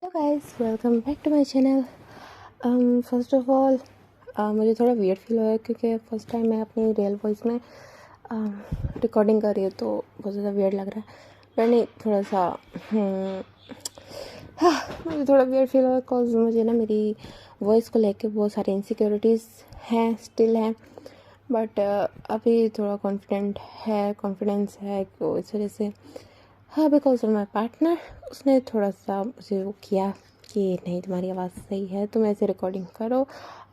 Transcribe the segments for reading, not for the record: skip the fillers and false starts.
Hello guys, welcome back to my channel. First of all मुझे थोड़ा weird feel हो रहा है क्योंकि फ़र्स्ट टाइम मैं अपनी रियल वॉइस में रिकॉर्डिंग कर रही हूँ, तो बहुत ज़्यादा वियर्ड लग रहा है। पर नहीं, थोड़ा सा मुझे थोड़ा वियर्ड फील हो रहा है बिकॉज मुझे ना मेरी वॉइस को लेके बहुत सारी इनसिक्योरिटीज़ हैं, स्टिल हैं। बट अभी थोड़ा कॉन्फिडेंस है कि इस वजह से, हाँ, बिकॉज ऑफ माई पार्टनर, उसने थोड़ा सा मुझे वो किया कि नहीं, तुम्हारी आवाज़ सही है, तुम ऐसे रिकॉर्डिंग करो।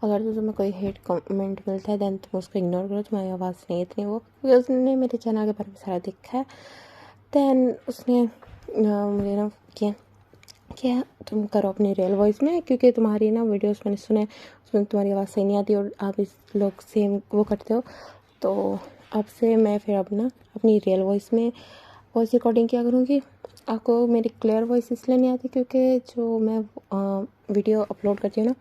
अगर तो तुम्हें कोई हेट कमेंट मिलता है दैन तुम उसको इग्नोर करो, तुम्हारी आवाज़ नहीं इतनी वो, क्योंकि उसने मेरे चैनल के बारे में सारा देखा है। दैन उसने मुझे ना किया क्या तुम करो अपनी रियल वॉइस में, क्योंकि तुम्हारी ना वीडियोस मैंने सुने, उसमें तुम्हारी आवाज़ सही नहीं आती और आप इस लोग सेम वो करते हो। तो अब से मैं फिर अब ना अपनी रियल वॉइस में वॉइस रिकॉर्डिंग किया करूँगी। आपको मेरी क्लियर वॉइस इसलिए नहीं आती क्योंकि जो मैं वीडियो अपलोड करती हूँ ना,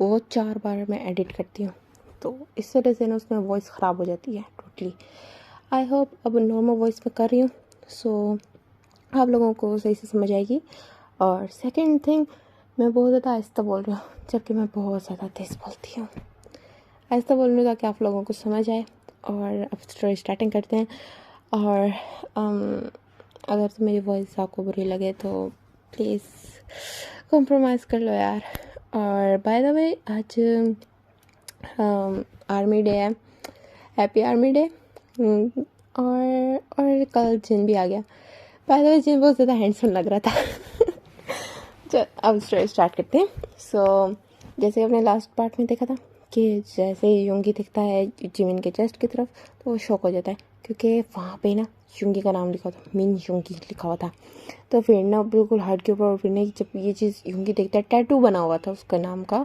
वो 4 बार मैं एडिट करती हूँ, तो इस वजह से ना उसमें वॉइस ख़राब हो जाती है टोटली। आई होप अब नॉर्मल वॉइस में कर रही हूँ, सो आप लोगों को सही से समझ आएगी। और सेकंड थिंग, मैं बहुत ज़्यादा आहिस्ता बोल रही हूँ जबकि मैं बहुत ज़्यादा तेज़ बोलती हूँ। आहिस्ता बोल रही हूँ ताकि आप लोगों को समझ आए। और अब स्टोरी स्टार्टिंग करते हैं। और अगर तो मेरी वॉइस आपको बुरी लगे तो प्लीज़ कॉम्प्रोमाइज़ कर लो यार। और बाय द वे, आज आर्मी डे है, हैप्पी आर्मी डे। और कल जिन भी आ गया। बाय द वे, जिन बहुत ज़्यादा हैंडसम लग रहा था। चल अब स्टोरी स्टार्ट करते हैं। सो जैसे अपने लास्ट पार्ट में देखा था कि जैसे ही योंगी दिखता है जिमिन के चेस्ट की तरफ तो वो शॉक हो जाता है, क्योंकि वहाँ पे ना योंगी का नाम लिखा था, मिन योंगी लिखा हुआ था। तो फिर ना बिल्कुल हार्ट के ऊपर, फिर ना जब ये चीज़ योंगी देखता है, टैटू बना हुआ था उसका नाम का,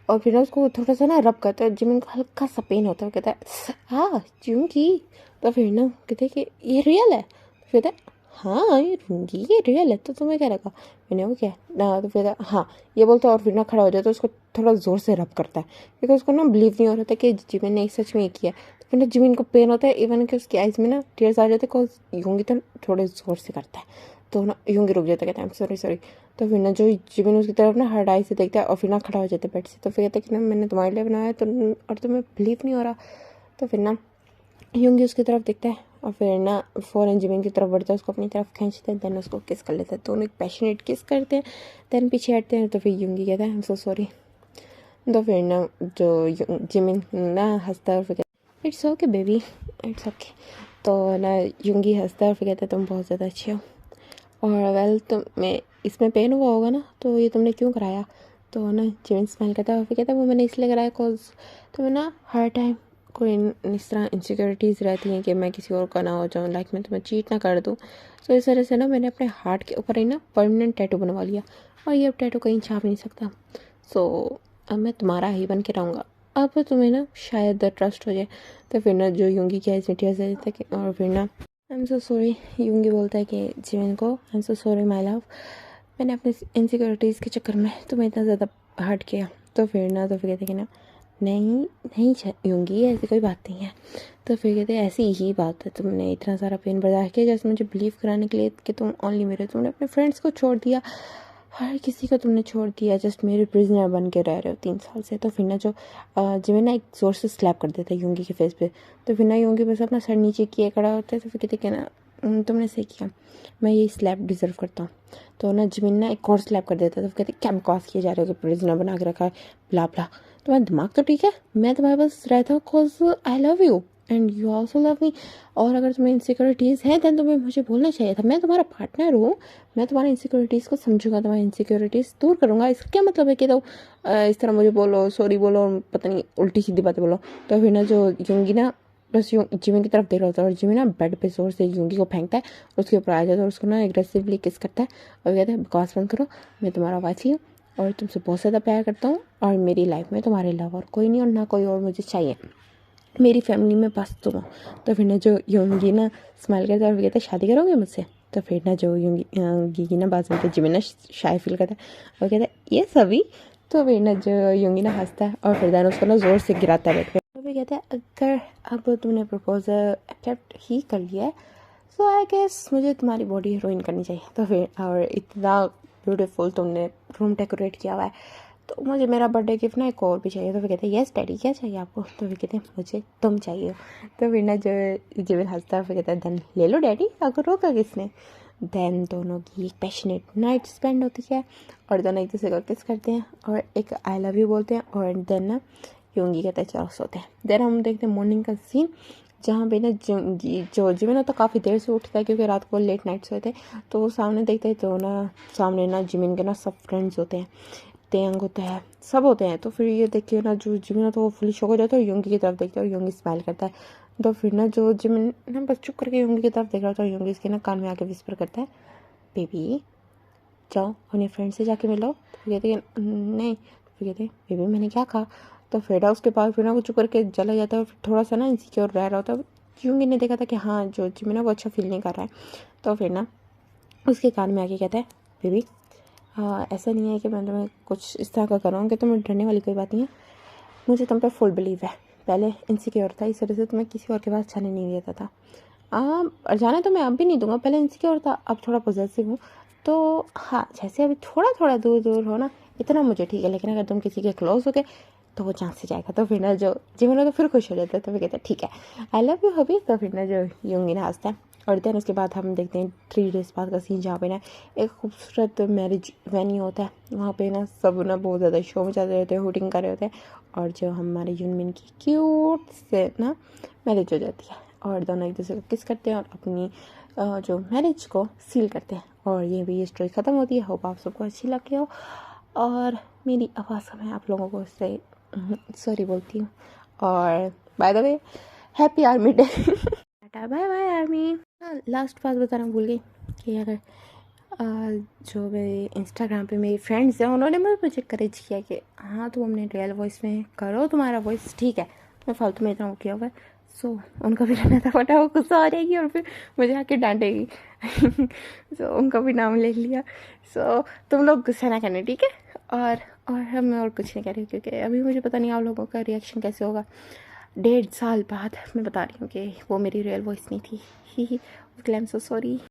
और फिर ना उसको थोड़ा सा ना रब करता है, जिमिन को हल्का सा पेन होता है, कहता है हाँ योंगी। तो फिर ना कहते हैं कि ये रियल है। फिर कहता है हाँ ये योंगी, ये रियल है, तो तुम्हें क्या लगा? मैंने वो क्या ना, तो फिर हाँ ये बोलता है, और फिर ना खड़ा हो जाता है, तो उसको थोड़ा ज़ोर से रब करता है क्योंकि उसको ना बिलीव नहीं हो रहा था कि जिमिन ने सच में ये किया। तो फिर ना जिमिन को पेन होता है, इवन कि उसकी आइज़ में ना टीयर्स आ जाते हैं, बिकॉज योंगी तो थोड़े ज़ोर से करता है। तो ना योंगी रुक जाता है, कहता है सॉरी सॉरी। तो फिर ना जो जिमिन उसकी तरफ ना हर्ड आई से देखता है और फिर ना खड़ा हो जाता है बेड से। तो फिर कहता है कि ना मैंने तुम्हारे लिए बनाया तो, और तुम्हें बिलीव नहीं हो रहा। तो फिर ना योंगी उसकी तरफ देखता है और फिर ना फ़ौरन जिमिन की तरफ बढ़ता है, उसको अपनी तरफ खींचते हैं, देन उसको किस कर लेता है। दोनों एक पैशनेट किस करते हैं, देन पीछे हटते हैं। तो फिर योंगी कहता है आई एम सो सॉरी। तो फिर ना जो जिमिन ना हंसता है और फिर it's okay baby, it's okay. तो ना योंगी हंसता है और फिर कहता है तुम बहुत ज़्यादा अच्छे हो, और वेल तुम्हें इसमें पेन हुआ होगा ना, तो ये तुमने क्यों कराया? तो ना जिमिन स्माइल करता है और फिर कहता है वो मैंने इसलिए कराया बिकॉज तुम्हें ना हर टाइम कोई इस तरह इनसिक्योरिटीज़ रहती हैं कि मैं किसी और का ना हो जाऊँ, लाइक मैं तुम्हें चीट ना कर दूँ। तो इस वजह से ना मैंने अपने हार्ट के ऊपर ही ना परमानेंट टैटू बनवा लिया, और ये अब टैटू कहीं छाप नहीं सकता। सो अब मैं तुम्हारा ही बन के रहूँगा, अब तुम्हें ना शायद ट्रस्ट हो जाए। तो फिर ना जो योंगी की आइज़ में टीयर्स आ जाते हैं, और फिर ना आई एम सो सॉरी, योंगी बोलता है कि जिमिन को I am so sorry my love, मैंने अपनी इनसिक्योरिटीज़ के चक्कर में तुम्हें इतना ज़्यादा हर्ट किया। तो फिर ना तो फिर कहते कि ना नहीं नहीं योंगी, ऐसी कोई बात नहीं है। तो फिर कहते ऐसी ही बात है, तुमने इतना सारा पेन बर्दाश्त किया जैसे मुझे बिलीव कराने के लिए कि तुम ओनली मेरे, तुमने अपने फ्रेंड्स को छोड़ दिया, हर किसी को तुमने छोड़ दिया, जस्ट मेरे प्रिजनर बन के रह रहे हो 3 साल से। तो फिर ना जो जिमिन ना एक ज़ोर से स्लैप कर देता है योंगी के फेस पे। तो फिर ना योंगी बस अपना सर नीचे किए खड़ा होता है। तो फिर कहते कि ना तुमने सही किया, मैं ये स्लैप डिज़र्व करता हूँ। तो ना जिमिन ना एक और स्लैप कर देता है। तो कहते क्या बकवास किए जा रहे हो कि प्रिजनर बना के रखा है, ब्ला ब्ला, तुम्हारा दिमाग तो ठीक है, मैं तुम्हारे पास रहता हूँ because I love you and you also love me. और अगर तुम्हें इनसिक्योरिटीज़ है दैन तुम्हें मुझे बोलना चाहिए था, मैं तुम्हारा पार्टनर हूँ, मैं तुम्हारी इनसिक्योरिटीज़ को समझूंगा, तुम्हारी इनसिक्योरिटीज़ दूर करूँगा। इसका क्या मतलब है कि तो इस तरह मुझे बोलो, सॉरी बोलो और पता नहीं उल्टी सीधी बातें बोलो। तो फिर ना जो योंगी ना बस जिमिन की तरफ देख रहा होता है, और जिमिन ना बेड पे जोर से योंगी को फेंकता है, उसके ऊपर आ जाता है और उसको ना एग्रेसिवली किस करता है और कहता है बकवास बंद करो, मैं तुम्हारा वाइफ ही हूँ और तुमसे बहुत ज़्यादा प्यार करता हूँ, और मेरी लाइफ में तुम्हारे अलावा और कोई नहीं और ना कोई और मुझे चाहिए, मेरी फैमिली में बस तुम हो। तो फिर ना जो योंगी ना स्माइल करता है और कहता है शादी करोगे मुझसे? तो फिर ना जो योंगी की ना बात सुनकर जिमिन ना शाय फील करता है और कहता है ये सभी। तो फिर ना जो योंगी ना हंसता है और फिर उसको ना ज़ोर से गिराता है बेड पे। तो फिर कहता है अगर अब तुमने प्रपोजल एक्सेप्ट ही कर लिया है, सो आई गेस मुझे तुम्हारी बॉडी हीरोइन करनी चाहिए। तो फिर और इतना ब्यूटीफुल तुमने रूम डेकोरेट किया हुआ है, तो मुझे मेरा बर्थडे गिफ्ट ना एक और भी चाहिए। तो फिर कहते हैं यस डैडी, क्या चाहिए आपको? तो फिर कहते हैं मुझे तुम चाहिए। तो फिर ना जो जिमिन हंसता है, फिर कहता है देन ले लो डैडी, आपको रोका किसने? देन दोनों की एक पैशनेट नाइट स्पेंड होती है और दोनों एक दूसरे को किस करते हैं और एक आई लव यू बोलते हैं। और देन ना योंगी कहते हैं चलो सोते हैं। देन हम देखते हैं मॉर्निंग का सीन, जहाँ पे ना जो जिमिन तो काफ़ी देर से उठता है क्योंकि रात को लेट नाइट सोए थे। तो वो सामने देखते हैं तो ना सामने ना जिमिन के ना सब फ्रेंड्स होते हैं, तेंग होता है, सब होते हैं। तो फिर ये देखिए ना जो जिमिन तो वो फुली शॉक हो जाता है और योंगी की तरफ देखते हैं और योंगी स्माइल करता है। तो फिर ना जो जिमिन ना बस चुप करके योंगी की तरफ देख रहा था और योंगी इसके ना कान में आके विस्पर करता है बेबी जाओ अपने फ्रेंड से जाके मिलो। तो फिर कहते हैं नहीं। तो फिर कहते हैं बेबी मैंने क्या कहा? तो फिर उसके बाद फिर ना वो चुप करके चला जाता है और फिर थोड़ा सा ना इनसिक्योर रह रहा होता है। योंगी ने देखा था कि हाँ जो जिमिन है वो अच्छा फील नहीं कर रहा है। तो फिर ना उसके कान में आके कहता है बेबी ऐसा नहीं है कि मैं तुम्हें कुछ इस तरह का कर रहा हूँ कि तुम्हें डरने वाली कोई बात नहीं है, मुझे तुम पे फुल बिलीव है। पहले इनसिक्योर था, इस वजह से तुम्हें किसी और के पास जाने नहीं देता था। और जाने तो मैं अब भी नहीं दूंगा, पहले इनसिक्योर था, अब थोड़ा पॉजेसिव हूँ। तो हाँ जैसे अभी थोड़ा थोड़ा दूर दूर हो ना, इतना मुझे ठीक है, लेकिन अगर तुम किसी के क्लोज हो गए तो वो चांस से जाएगा। तो फिर ना जो जीवन तो फिर खुश हो जाता है। तो फिर कहता है ठीक है आई लव यू हबी। तो फिर ना जो योंगी ना हंसता है। और देन उसके बाद हम देखते हैं 3 डेज़ बाद का सीन, जहाँ पे ना एक खूबसूरत मैरिज वेन्यू होता है। वहाँ पे ना सब ना बहुत ज़्यादा शो में चल रहे होते हैं, हुटिंग कर रहे होते हैं और जो हमारे यूनमिन की क्यूट से ना मैरिज हो जाती है और दोनों एक दूसरे को किस करते हैं और अपनी जो मैरिज को सील करते हैं। और ये भी ये स्टोरी ख़त्म होती है। होप आप सबको अच्छी लगी हो और मेरी आवाज़ का मैं आप लोगों को उससे सॉरी बोलती हूँ। और by the way happy army day. Tata bye bye army. हाँ लास्ट बात बताना भूल गई कि अगर जो मेरे इंस्टाग्राम पे मेरी फ्रेंड्स हैं उन्होंने मुझे इनकरेज किया कि हाँ तुम अपने रियल वॉइस में करो, तुम्हारा वॉइस ठीक है, मैं फालतू में इतना किया हुआ है। सो उनका भी रहना था फटा, वो गुस्सा आ जाएगी और फिर मुझे आके डांटेगी। सो उनका भी नाम ले लिया। सो तुम लोग गुस्सा ना करना ठीक है। और मैं और कुछ नहीं कह रही क्योंकि अभी मुझे पता नहीं आप लोगों का रिएक्शन कैसे होगा। 1.5 साल बाद मैं बता रही हूँ कि वो मेरी रियल वॉइस नहीं थी। ही उसके लिए आई एम सो सॉरी।